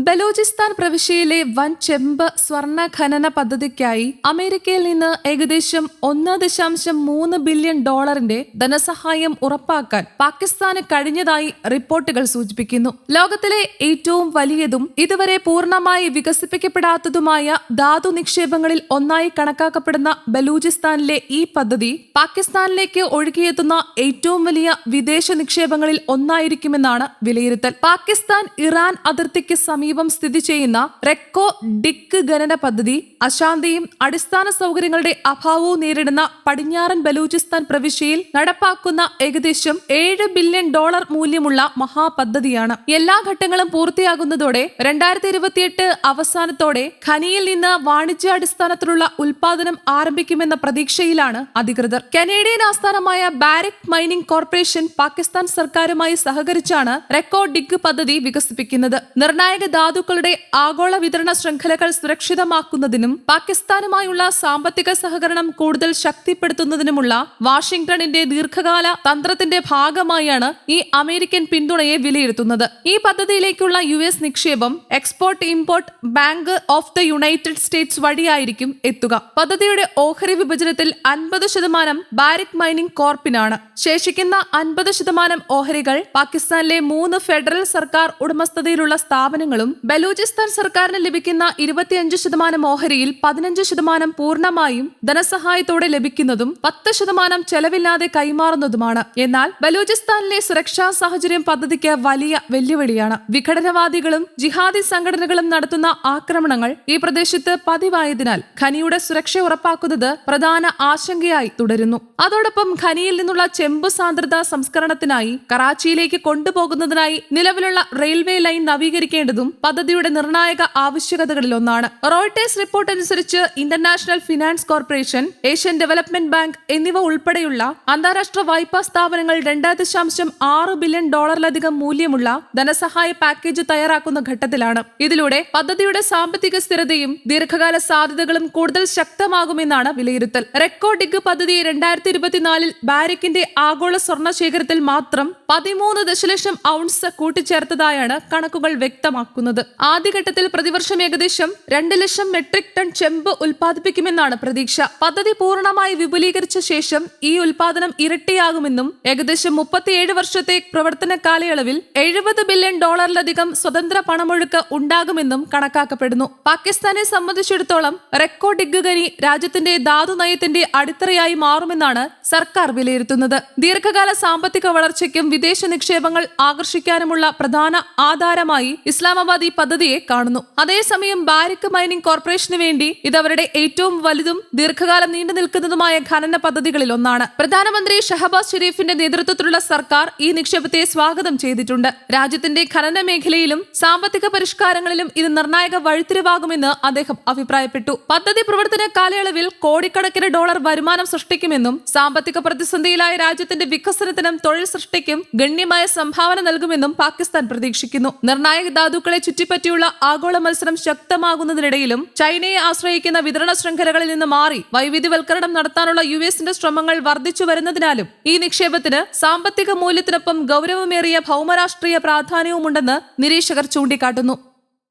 ബലൂചിസ്ഥാൻ പ്രവിശ്യയിലെ വൻ ചെമ്പ് സ്വർണ്ണ ഖനന പദ്ധതിക്കായി അമേരിക്കയിൽ നിന്ന് ഏകദേശം 1.3 ബില്യൺ ഡോളറിന്റെ ധനസഹായം ഉറപ്പാക്കാൻ പാകിസ്ഥാന് കഴിഞ്ഞതായി റിപ്പോർട്ടുകൾ സൂചിപ്പിക്കുന്നു. ലോകത്തിലെ ഏറ്റവും വലിയതും ഇതുവരെ പൂർണ്ണമായി വികസിപ്പിക്കപ്പെടാത്തതുമായ ധാതു നിക്ഷേപങ്ങളിൽ ഒന്നായി കണക്കാക്കപ്പെടുന്ന ബലൂചിസ്ഥാനിലെ ഈ പദ്ധതി പാകിസ്ഥാനിലേക്ക് ഒഴുകിയെത്തുന്ന ഏറ്റവും വലിയ വിദേശ നിക്ഷേപങ്ങളിൽ ഒന്നായിരിക്കുമെന്നാണ് വിലയിരുത്തൽ. പാകിസ്ഥാൻ ഇറാൻ അതിർത്തിക്ക് സമീപം സ്ഥിതി ചെയ്യുന്ന റെക്കോ ഡിക്ക് ഖനന പദ്ധതി അശാന്തിയും അടിസ്ഥാന സൗകര്യങ്ങളുടെ അഭാവവും നേരിടുന്ന പടിഞ്ഞാറൻ ബലൂചിസ്ഥാൻ പ്രവിശ്യയിൽ നടപ്പാക്കുന്ന ഏകദേശം 7 ബില്യൺ ഡോളർ മൂല്യമുള്ള മഹാപദ്ധതിയാണ്. എല്ലാ ഘട്ടങ്ങളും പൂർത്തിയാകുന്നതോടെ 2028 അവസാനത്തോടെ ഖനിയിൽ നിന്ന് വാണിജ്യാടിസ്ഥാനത്തിലുള്ള ഉൽപാദനം ആരംഭിക്കുമെന്ന പ്രതീക്ഷയിലാണ് അധികൃതർ. കനേഡിയൻ ആസ്ഥാനമായ ബാരിക് മൈനിംഗ് കോർപ്പറേഷൻ പാകിസ്ഥാൻ സർക്കാരുമായി സഹകരിച്ചാണ് റെക്കോ ഡിഗ് പദ്ധതി വികസിപ്പിക്കുന്നത്. നിർണായക ധാതുക്കളുടെ ആഗോള വിതരണ ശൃംഖലകൾ സുരക്ഷിതമാക്കുന്നതിനും പാകിസ്ഥാനുമായുള്ള സാമ്പത്തിക സഹകരണം കൂടുതൽ ശക്തിപ്പെടുത്തുന്നതിനുമുള്ള വാഷിംഗ്ടണിന്റെ ദീർഘകാല തന്ത്രത്തിന്റെ ഭാഗമായാണ് ഈ അമേരിക്കൻ പിന്തുണയെ വിലയിരുത്തുന്നത്. ഈ പദ്ധതിയിലേക്കുള്ള US നിക്ഷേപം export import bank of the United States വഴിയായിരിക്കും എത്തുക. പദ്ധതിയുടെ ഓഹരി വിഭജനത്തിൽ 50% ബാരിക് മൈനിംഗ് കോർപ്പിനാണ്. ശേഷിക്കുന്ന 50% ഓഹരികൾ പാകിസ്ഥാനിലെ 3 ഫെഡറൽ സർക്കാർ ഉടമസ്ഥതയിലുള്ള സ്ഥാപനങ്ങളും ബലൂചിസ്ഥാൻ സർക്കാരിന് ലഭിക്കുന്ന 25% ഓഹരിയിൽ 15% പൂർണ്ണമായും ധനസഹായത്തോടെ ലഭിക്കുന്നതും 10% ചെലവില്ലാതെ കൈമാറുന്നതുമാണ്. എന്നാൽ ബലൂചിസ്ഥാനിലെ സുരക്ഷാ സാഹചര്യം പദ്ധതിക്ക് വലിയ വെല്ലുവിളിയാണ്. വിഘടനവാദികളും ജിഹാദി സംഘടനകളും നടത്തുന്ന ആക്രമണങ്ങൾ ഈ പ്രദേശത്ത് പതിവായതിനാൽ ഖനിയുടെ സുരക്ഷ ഉറപ്പാക്കുന്നത് പ്രധാന ആശങ്കയായി തുടരുന്നു. അതോടൊപ്പം ഖനിയിൽ നിന്നുള്ള ചെമ്പ് സാന്ദ്രത സംസ്കരണത്തിനായി കറാച്ചിയിലേക്ക് കൊണ്ടുപോകുന്നതിനായി നിലവിലുള്ള റെയിൽവേ ലൈൻ നവീകരിക്കേണ്ടതും പദ്ധതിയുടെ നിർണായക ആവശ്യകതകളിലൊന്നാണ്. റോയിട്ടേഴ്സ് റിപ്പോർട്ട് അനുസരിച്ച് international finance corporation, Asian development bank എന്നിവ ഉൾപ്പെടെയുള്ള അന്താരാഷ്ട്ര വായ്പാ സ്ഥാപനങ്ങൾ 2.6 ബില്യൺ ഡോളറിലധികം മൂല്യമുള്ള ധനസഹായ പാക്കേജ് തയ്യാറാക്കുന്ന ഘട്ടത്തിലാണ്. ഇതിലൂടെ പദ്ധതിയുടെ സാമ്പത്തിക സ്ഥിരതയും ദീർഘകാല സാധ്യതകളും കൂടുതൽ ശക്തമാകുമെന്നാണ് വിലയിരുത്തൽ. റെക്കോ ഡിഗ് പദ്ധതി 2024 ബാരിക്കിന്റെ ആഗോള സ്വർണ്ണ ശേഖരത്തിൽ മാത്രം 13 ദശലക്ഷം ഔൺസ് കൂട്ടിച്ചേർത്തതായാണ് കണക്കുകൾ വ്യക്തമാക്കുന്നത്. ആദ്യഘട്ടത്തിൽ പ്രതിവർഷം ഏകദേശം 2 ലക്ഷം മെട്രിക് ടൺ ചെമ്പ് ഉൽപ്പാദിപ്പിക്കുമെന്നാണ് പ്രതീക്ഷ. പദ്ധതി പൂർണ്ണമായി വിപുലീകരിച്ച ശേഷം ഈ ഉൽപാദനം ഇരട്ടിയാകുമെന്നും ഏകദേശം 37 വർഷത്തെ പ്രവർത്തന കാലയളവിൽ 70 ബില്യൺ ഡോളറിലധികം സ്വതന്ത്ര പണമൊഴുക്ക് ഉണ്ടാകുമെന്നും കണക്കാക്കപ്പെടുന്നു. പാകിസ്ഥാനെ സംബന്ധിച്ചിടത്തോളം റെക്കോ ഡിഗ് ഖനി രാജ്യത്തിന്റെ ധാതു നയത്തിന്റെ അടിത്തറയായി മാറുമെന്നാണ് സർക്കാർ വിലയിരുത്തുന്നത്. ദീർഘകാല സാമ്പത്തിക വളർച്ചയ്ക്കും വിദേശ നിക്ഷേപങ്ങൾ ആകർഷിക്കാനുമുള്ള പ്രധാന ആധാരമായി ഇസ്ലാമാബാദ് ഈ പദ്ധതിയെ കാണുന്നു. അതേസമയം ബാരിക് മൈനിംഗ് കോർപ്പറേഷന് വേണ്ടി ഇത് അവരുടെ ഏറ്റവും വലുതും ദീർഘകാലം നീണ്ടു നിൽക്കുന്നതുമായ ഖനന പദ്ധതികളിൽ ഒന്നാണ്. പ്രധാനമന്ത്രി ഷഹബാസ് ഷെരീഫിന്റെ നേതൃത്വത്തിലുള്ള സർക്കാർ ഈ നിക്ഷേപത്തെ സ്വാഗതം ചെയ്തിട്ടുണ്ട്. രാജ്യത്തിന്റെ ഖനന മേഖലയിലും സാമ്പത്തിക പരിഷ്കാരങ്ങളിലും ഇത് നിർണായക വഴിത്തിരിവാകുമെന്ന് അദ്ദേഹം അഭിപ്രായപ്പെട്ടു. പദ്ധതി പ്രവർത്തന കാലയളവിൽ കോടിക്കണക്കിന് ഡോളർ വരുമാനം സൃഷ്ടിക്കുമെന്നും സാമ്പത്തിക പ്രതിസന്ധിയിലായ രാജ്യത്തിന്റെ വികസനത്തിനും തൊഴിൽ സൃഷ്ടിക്കും ഗണ്യമായ സംഭാവന നൽകുമെന്നും പാകിസ്ഥാൻ പ്രതീക്ഷിക്കുന്നു. നിർണായക ധാതുക്കളെ ചുറ്റിപ്പറ്റിയുള്ള ആഗോള മത്സരം ശക്തമാകുന്നതിനിടയിലും ചൈനയെ ആശ്രയിക്കുന്ന വിതരണ ശൃംഖലകളിൽ നിന്ന് മാറി വൈവിധ്യവൽക്കരണം നടത്താനുള്ള US-ന്റെ ശ്രമങ്ങൾ വർദ്ധിച്ചു വരുന്നതിനാലും ഈ നിക്ഷേപത്തിന് സാമ്പത്തിക മൂല്യത്തിനൊപ്പം ഗൗരവമേറിയ ഭൗമരാഷ്ട്രീയ പ്രാധാന്യവുമുണ്ടെന്ന് നിരീക്ഷകർ ചൂണ്ടിക്കാട്ടുന്നു.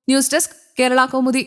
News desk Kerala Kaumudi.